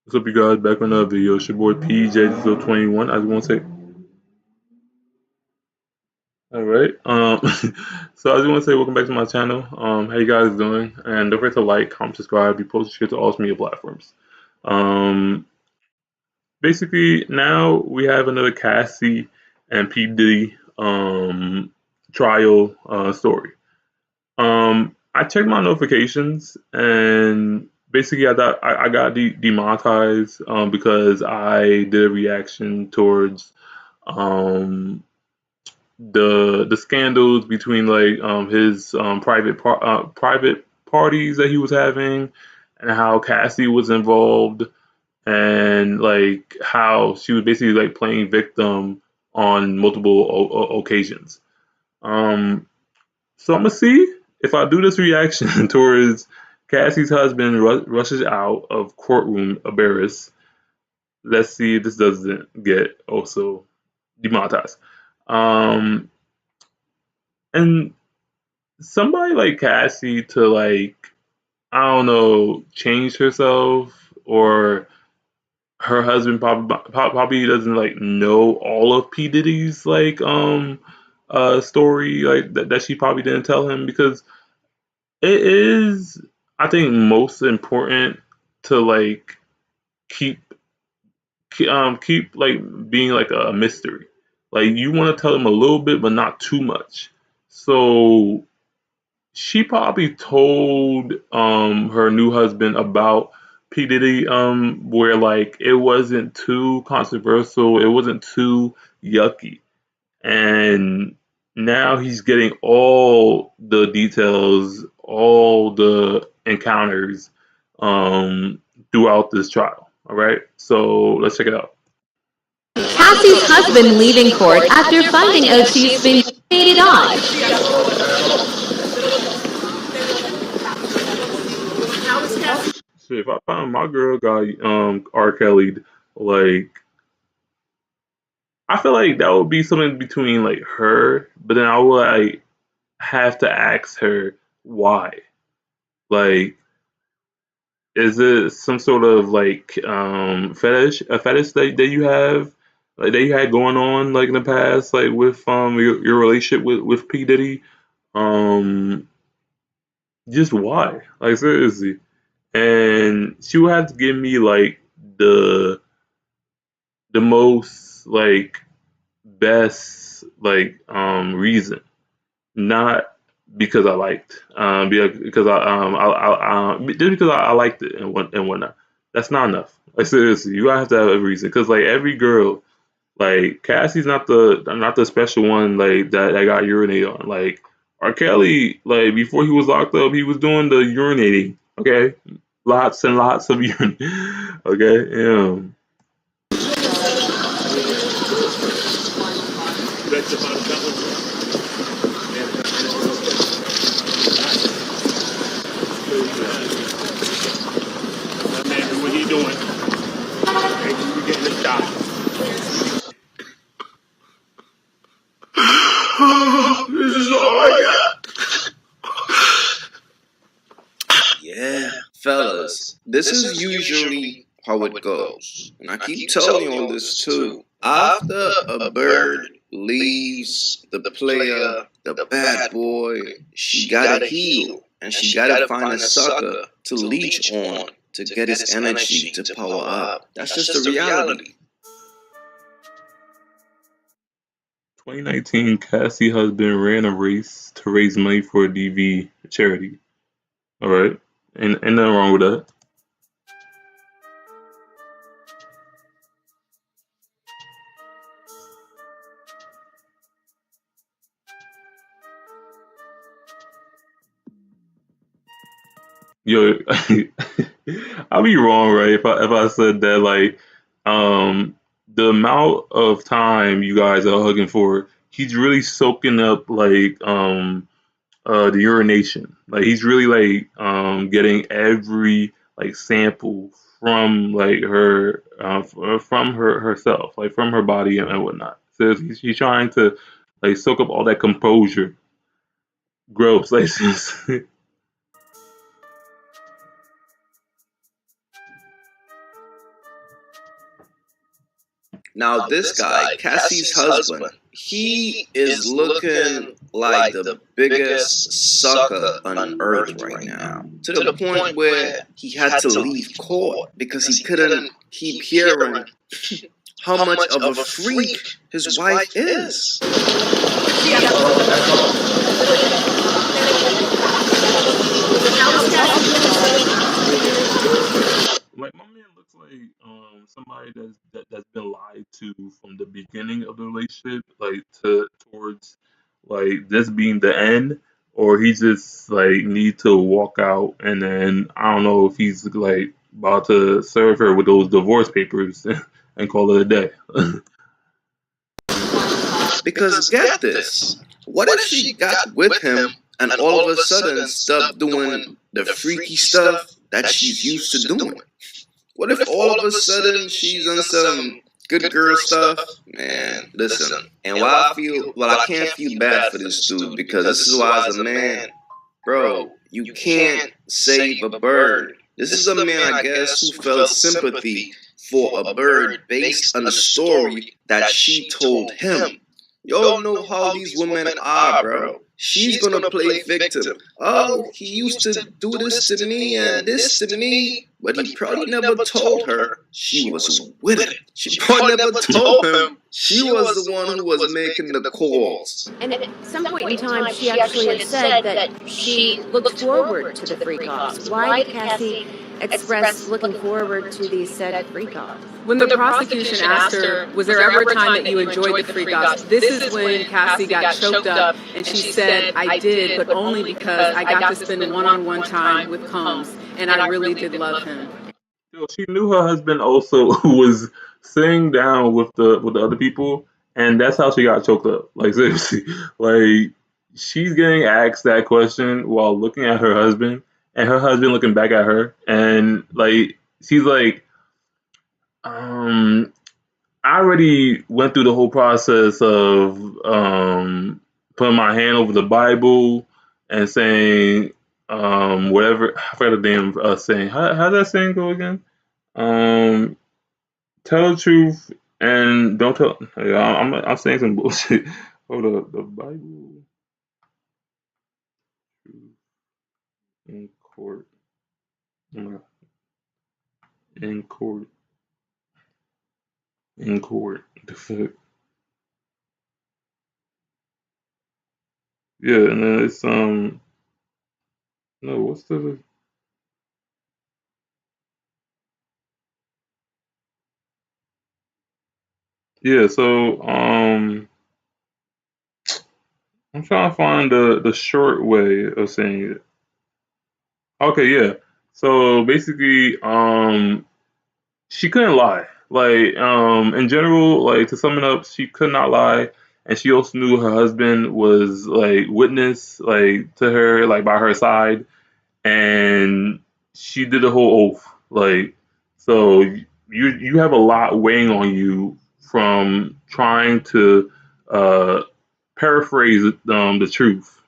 What's up, you guys? Back on another video. It's your boy PJ021. I just want to say, all right. So I just want to say, welcome back to my channel. How you guys doing? And don't forget to like, comment, subscribe, be posted, share to all social media platforms. Um, Basically, now we have another Cassie and P Diddy trial story. I checked my notifications and basically I got demonetized because I did a reaction towards um the scandals between like his private parties that he was having, and how Cassie was involved, and like how she was basically like playing victim on multiple occasions. Um, so I'm gonna see if I do this reaction towards Cassie's husband rushes out of courtroom embarrassed. Let's see if this doesn't get also demonetized. Um, and somebody like Cassie to like, I don't know, change herself, or her husband probably doesn't like know all of P Diddy's like story, like that she probably didn't tell him, because it is, I think, most important to like keep keep like being like a mystery. Like you want to tell them a little bit, but not too much. So she probably told her new husband about P Diddy, where like it wasn't too controversial, it wasn't too yucky, and now he's getting all the details, all the encounters throughout this trial. All right, so let's check it out. Cassie's husband leaving court after finding out she's been dated on. So if I found my girl got R. Kelly, like I feel like that would be something between like her, but then I would like have to ask her why. Like, is it some sort of like fetish, a fetish that you have, like that you had going on like in the past, like with your relationship with P Diddy? Um, just why? Like seriously. And she would have to give me like the the most like best like reason, not because I liked, because just because I liked it and whatnot. That's not enough. Like seriously, you gotta have to have a reason. Because like every girl, like Cassie's not the special one like that got urinated on. Like R. Kelly, like before he was locked up, he was doing the urinating. Okay, lots and lots of urine. Okay, yeah. What he doing? Hey, we getting this shot. This is all I got. Yeah, fellas, this is usually how it goes. And I keep telling you all this too. After a bird leaves the player, the bad boy, she gotta heal. And she gotta find a sucker to leech on to get his energy to power up. That's just the reality. 2019, Cassie husband ran a race to raise money for a DV charity. All right, ain't nothing wrong with that. Yo, I'll be wrong, right? If I said that like the amount of time you guys are hugging for, he's really soaking up like the urination. Like he's really like getting every like sample from like her from her herself, like from her body and whatnot. So he's trying to like soak up all that composure. Gross, like Now this guy, Cassie's husband, he is looking like the biggest sucker on earth right now. To the point where he had to leave court because he couldn't keep hearing how much of a freak his wife is. Like my man looks like somebody that's been lied to from the beginning of the relationship, like to towards like this being the end, or he just like need to walk out, and then I don't know if he's like about to serve her with those divorce papers and call it a day. Because get this, what if she got with him and all of a sudden stopped doing the freaky stuff that she's used to doing? What if all of a sudden she's on some good girl stuff? Man, listen. And I can't feel bad for this dude because this is why as a man, bro, you can't save a bird. This is a man, I guess, who felt sympathy for a bird based on a story that she told him. Y'all know how these women are, bro. She's gonna play victim. Oh, he used to do this to me and this to me, but he probably never told her she was with it. She probably never told him she was the one who was making the calls. And at some point in time, she actually had said that she looked forward to the freak-offs. Why did Cassie express looking forward to these said freak-offs? When the prosecution asked her, was there ever a time that you enjoyed the freak-offs? This is when Cassie got choked up, and she said, I did, but only because I got to spend one-on-one time with Combs, and I really did love him. Yo, she knew her husband also was sitting down with the other people, and that's how she got choked up. Like seriously, like she's getting asked that question while looking at her husband, and her husband looking back at her, and like she's like, I already went through the whole process of putting my hand over the Bible and saying whatever. I forgot the damn saying. How that saying go again? Tell the truth and don't tell. Yeah, I'm saying some bullshit. Hold up, the Bible in court. In court. In court. The fuck. Yeah, and then it's no, what's the yeah, so I'm trying to find the short way of saying it. Okay, yeah. So basically, she couldn't lie. Like, in general, like to sum it up, she could not lie, and she also knew her husband was like witness, like to her, like by her side, and she did a whole oath. Like, so you have a lot weighing on you from trying to uh paraphrase the truth.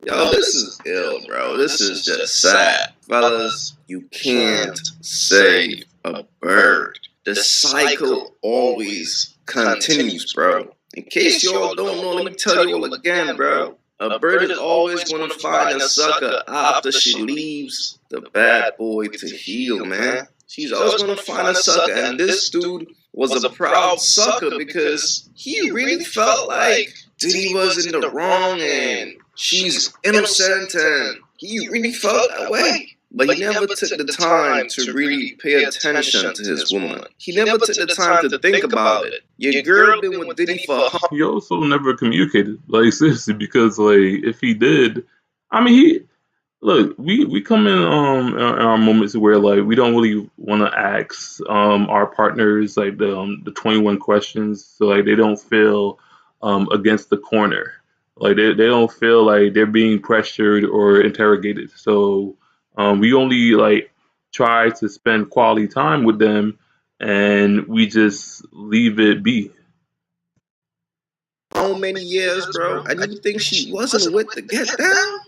Yo, this is ill, bro. This is just sad. Fellas, you can't save a bird. The cycle always continues, bro. In case y'all don't know, let me tell you all again, bro. A bird is always going to find a sucker after she leaves the bad boy to heal, man. She's always going to find a sucker, and this dude was a proud sucker because he really felt like Diddy was in the wrong and she's innocent, and he really felt that way. But he never took the time to really pay attention to his woman. He never took the time to think about it. Your girl been with Diddy for He also never communicated, like seriously, because like if he did, I mean he look, we come in our moments where like we don't really want to ask our partners like the 21 questions, so like they don't feel against the corner, like they don't feel like they're being pressured or interrogated. So we only like try to spend quality time with them, and we just leave it be. how many years, bro? And you think she wasn't with the get down?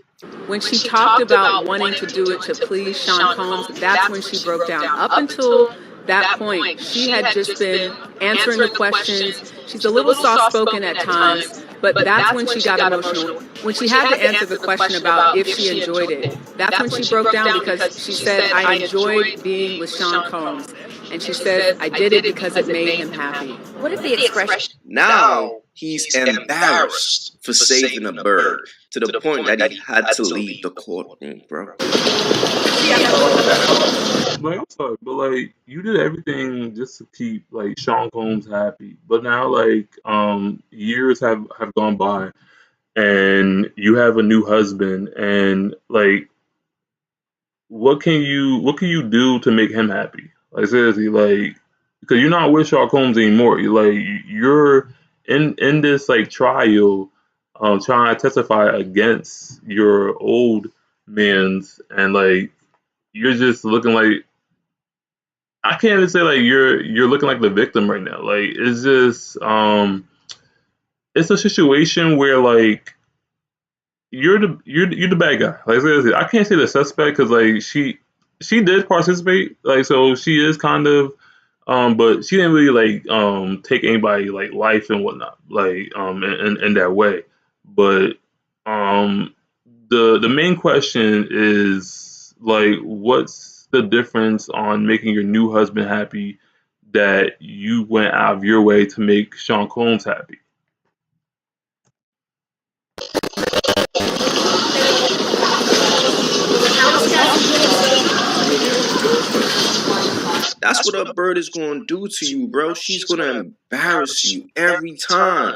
When she talked about wanting to do it to please Sean Combs, that's when she broke down. Up until that point, she had just been answering the questions. She's a little soft-spoken at times, but that's when she got emotional. When she had to answer the question about if she enjoyed it, that's when she broke down because she said, I enjoyed being with Sean Combs. And she said, I did it because it made him happy. What is the expression? Now he's embarrassed for saving a bird to the point that he had to leave the courtroom, bro. Like, I'm sorry, but like you did everything just to keep like Sean Combs happy. But now like years have gone by and you have a new husband and like what can you do to make him happy? Like seriously, like because you're not with Sean Combs anymore. You're in this like trial, trying to testify against your old man's, and like you're just looking like I can't even say like you're looking like the victim right now. Like it's a situation where like you're the bad guy. Like seriously, I can't say the suspect because like she did participate. Like so she is kind of but she didn't really like take anybody like life and whatnot like in that way. But um the main question is like what's the difference on making your new husband happy that you went out of your way to make Sean Combs happy? That's what a bird is gonna do to you, bro. She's gonna embarrass you every time.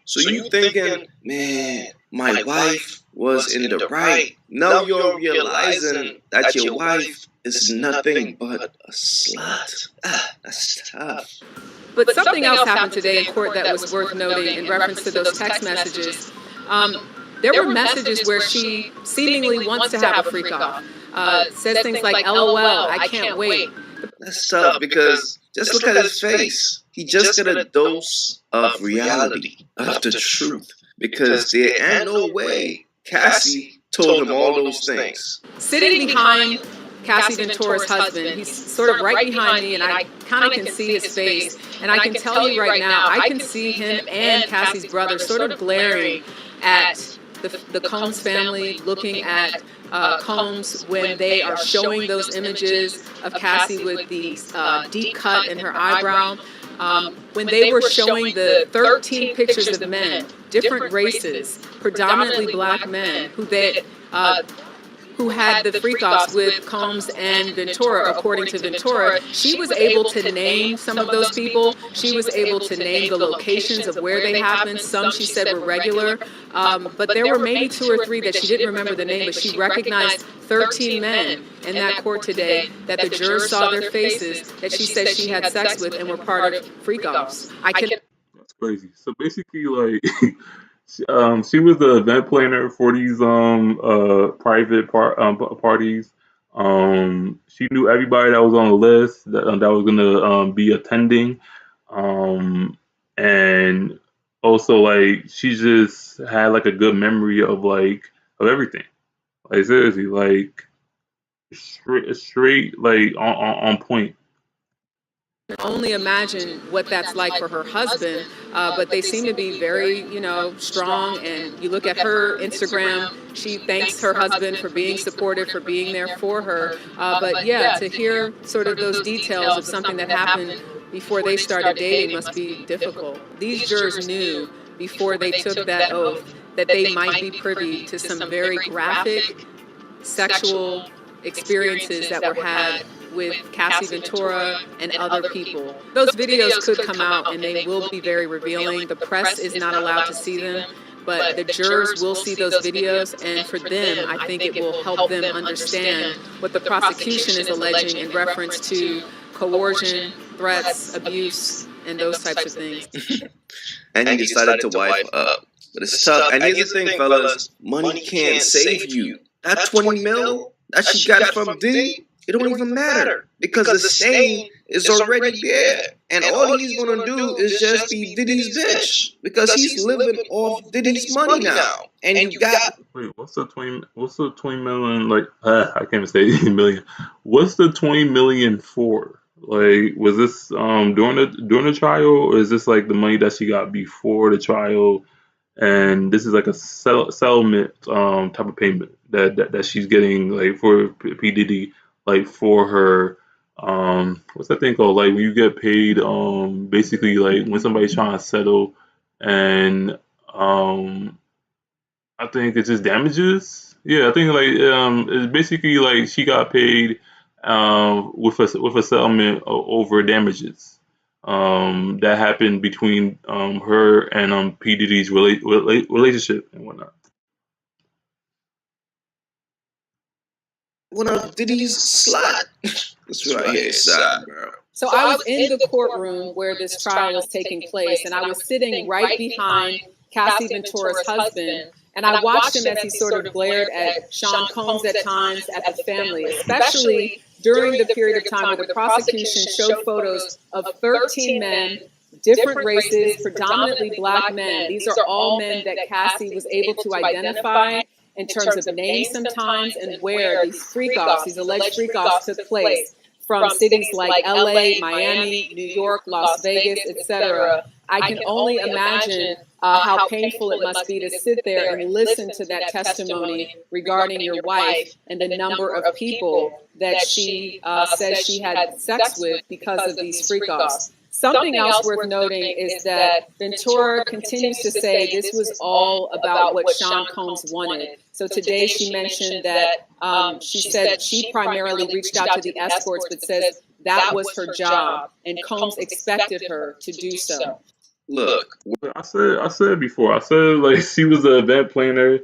So you thinking, man, my wife was in the right. Now you're realizing that your wife is nothing but a slut. That's tough. But something else happened today in court that was worth noting in reference to those text messages. There were messages where she seemingly wants to have a freak off. Says things like, LOL, I can't wait. That's tough because just look at his face. He just got a dose of reality, of the truth. Because there ain't no way Cassie told him all those things. Sitting behind Cassie Ventura's husband, he's sort of right behind me, and I kind of can see his face. And I can tell you right now, I can see him and Cassie's brother sort of glaring at the Combs family, looking at Combs when they are showing those images of Cassie with the deep cut in her eyebrow. When they were showing the 13 pictures of men, different races, predominantly black men, who had the freak-offs with Combs and Ventura, according to Ventura, she was able to name some of those people. She was able to name the locations of where they happened. Some she said were regular, but there were maybe 2 or 3 that she didn't remember the name, but she recognized 13 men in that court today that the jurors saw their faces that she said she had sex with and were part of freak-offs. That's crazy. So basically, like, she was the event planner for these private parties. She knew everybody that was on the list that was gonna be attending, and also like she just had like a good memory of everything. Like seriously, like straight like on point. Only imagine what that's like for her husband, but they seem to be very, strong. And you look at her Instagram, she thanks her husband for being supportive, for being there for her. But yeah, to hear sort of those details of something that happened before they started dating must be difficult. These jurors knew before they took that oath that they might be privy to some very graphic sexual experiences that were had with Cassie Ventura and other people. Those videos could come out and they will be very revealing. The press is not allowed to see them, but the jurors will see those videos, and for them, I think it will help them understand what the prosecution is alleging in reference to coercion, threats, abuse, and those types of things. And he decided to wife up. But it's tough. And here's the thing, fellas. Money can't save you. That 20 mil that she got from D, it don't even matter because the stain is already there. And all he's gonna do is just be Diddy's bitch because he's living off Diddy's money now. And you got Wait, what's the 20? What's the 20 million? Like, I can't even say million. What's the 20 million for? Like, was this during the trial, or is this like the money that she got before the trial? And this is like a settlement type of payment that she's getting like for P Diddy, like for her what's that thing called? Like when you get paid basically like when somebody's trying to settle and um I think it's just damages. Yeah, I think like it's basically like she got paid with a settlement over damages that happened between her and P Diddy's relationship and whatnot. one of Diddy's slut. That's what I hear inside, bro. So I was in the courtroom where this trial was taking place, and I was sitting right behind Cassie Ventura's husband, and I watched him as he sort of glared at Sean Combs at times, at the family, especially during the period of time where the prosecution showed photos of 13 men, different races, predominantly black men. These are all men that Cassie was able to identify in terms of names sometimes and where these freak-offs, these alleged freak-offs took place from cities like LA, Miami, New York, Las Vegas, etc. I can only imagine how painful it must be to sit there and listen to that testimony regarding your wife and the number of people that she says she had sex with because of these freak-offs. Something else worth noting is that Ventura continues to say this was all about what Sean Combs wanted. So today she mentioned that she said she primarily reached out to the escorts, but says that was her job, and Combs expected her to do so. Look, I said before. I said like she was the event planner.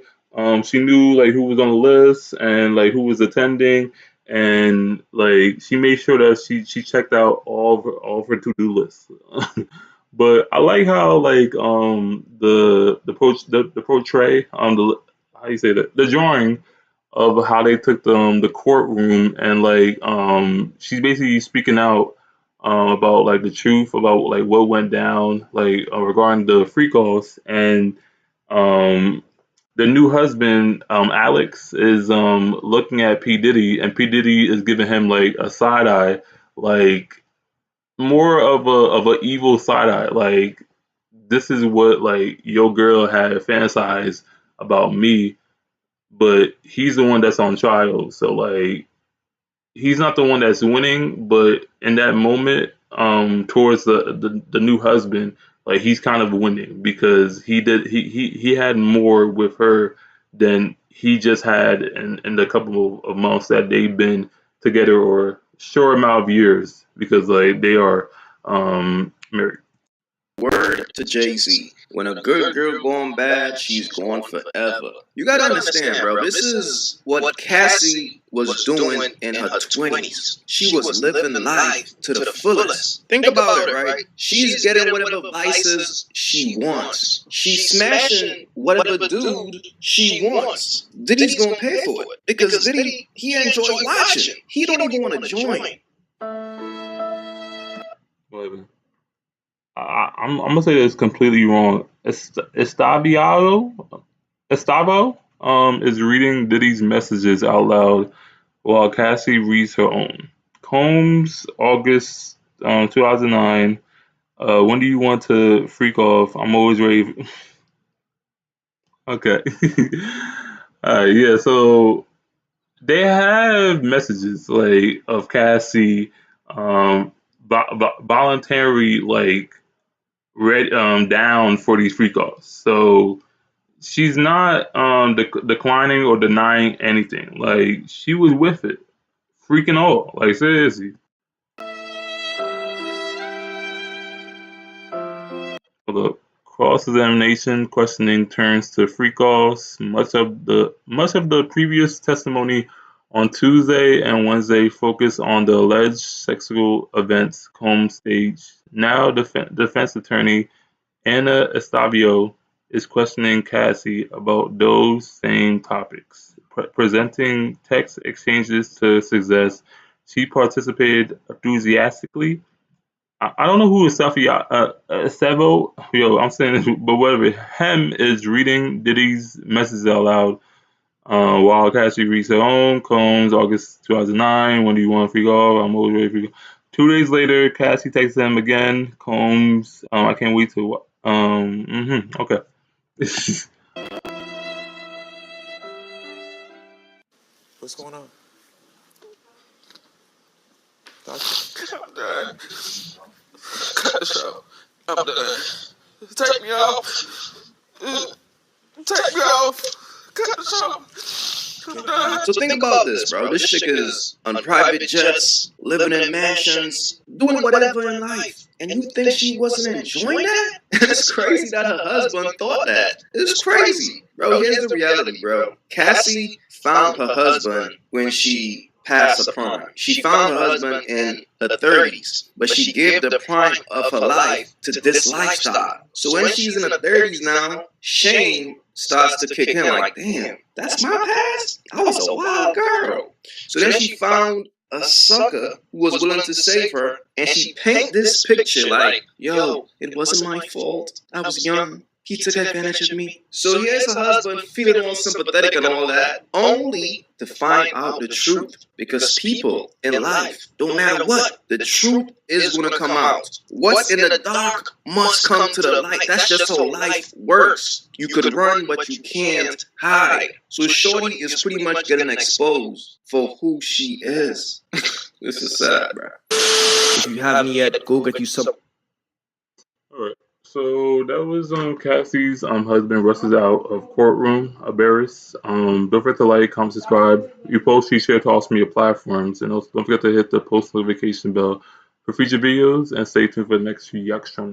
She knew like who was on the list and like who was attending, and like she made sure that she checked out all of her to do lists. But I like how like the portray the how you say that the drawing of how they took the courtroom and like she's basically speaking out about like the truth about like what went down like regarding the free calls and um the new husband Alex is looking at P Diddy and P Diddy is giving him like a side eye like more of a evil side eye like this is what like your girl had fantasized about me but he's the one that's on trial so like he's not the one that's winning, but in that moment, towards the new husband, like he's kind of winning because he had more with her than he just had in the couple of months that they've been together or short amount of years because like they are married. word to Jay-Z. When a good girl gone bad, she's gone forever. You gotta understand, bro. This is what Cassie was doing in her 20s. She was living life to the fullest. Think about it, right? She's getting whatever vices she wants. She's smashing whatever dude she wants. Diddy's gonna pay for it because Diddy, he enjoy watching. He don't even want to join. But I'm gonna say this completely wrong. Estavo is reading Diddy's messages out loud while Cassie reads her own. Combs, August 2009. When do you want to freak off? I'm always ready. Okay. Yeah. So they have messages like of Cassie voluntary like read down for these freak offs. So she's not declining or denying anything. Like she was with it, freaking all. Like seriously. For the cross-examination questioning turns to freak offs. Much of the previous testimony on Tuesday and Wednesday focused on the alleged sexual events Combs staged. Now, defense attorney Anna Estavio is questioning Cassie about those same topics, presenting text exchanges to suggest she participated enthusiastically I don't know who is Safi Sevo. Yo, I'm saying this, but whatever. Him is reading Diddy's messages out loud. While Cassie reads her own. Combs, August 2009. When do you want to freak off? I'm always ready to freak off. 2 days later, Cassie texts him again. Combs, I can't wait to. Okay. What's going on? I'm done. Cut the show. I'm done. Take me off. Take me off. Cut the show. I'm done. So think about this, bro. This chick is on private jets, living in mansions, doing whatever in life. And you think she wasn't enjoying that? It's crazy that her husband thought that. It's crazy. Bro, here's the reality, bro. Cassie found her husband when she passed her prime. She found her husband in her 30s, but she gave the prime of her life to this lifestyle. So when she's in her 30s now, shame starts to kick in like, damn, that's my past? I was a wild girl. So then she found a sucker who was willing to save her, and she paint this picture like, yo, it wasn't my fault. I was young. He took advantage of me. So here's her husband feeling all sympathetic and all that, only to find out the truth. Because people in life, don't matter what, the truth is going to come out. What's in the dark must come to the light. That's just how life works. You could run, but you can't hide. So Shorty is pretty much getting exposed for who she is. This is sad, bro. If you haven't yet, go get you some. All right. So that was Cassie's husband rushes out of Courtroom, Barris. Don't forget to like, comment, subscribe. You post, share to all media platforms, and also don't forget to hit the post notification bell for future videos, and stay tuned for the next few reactions.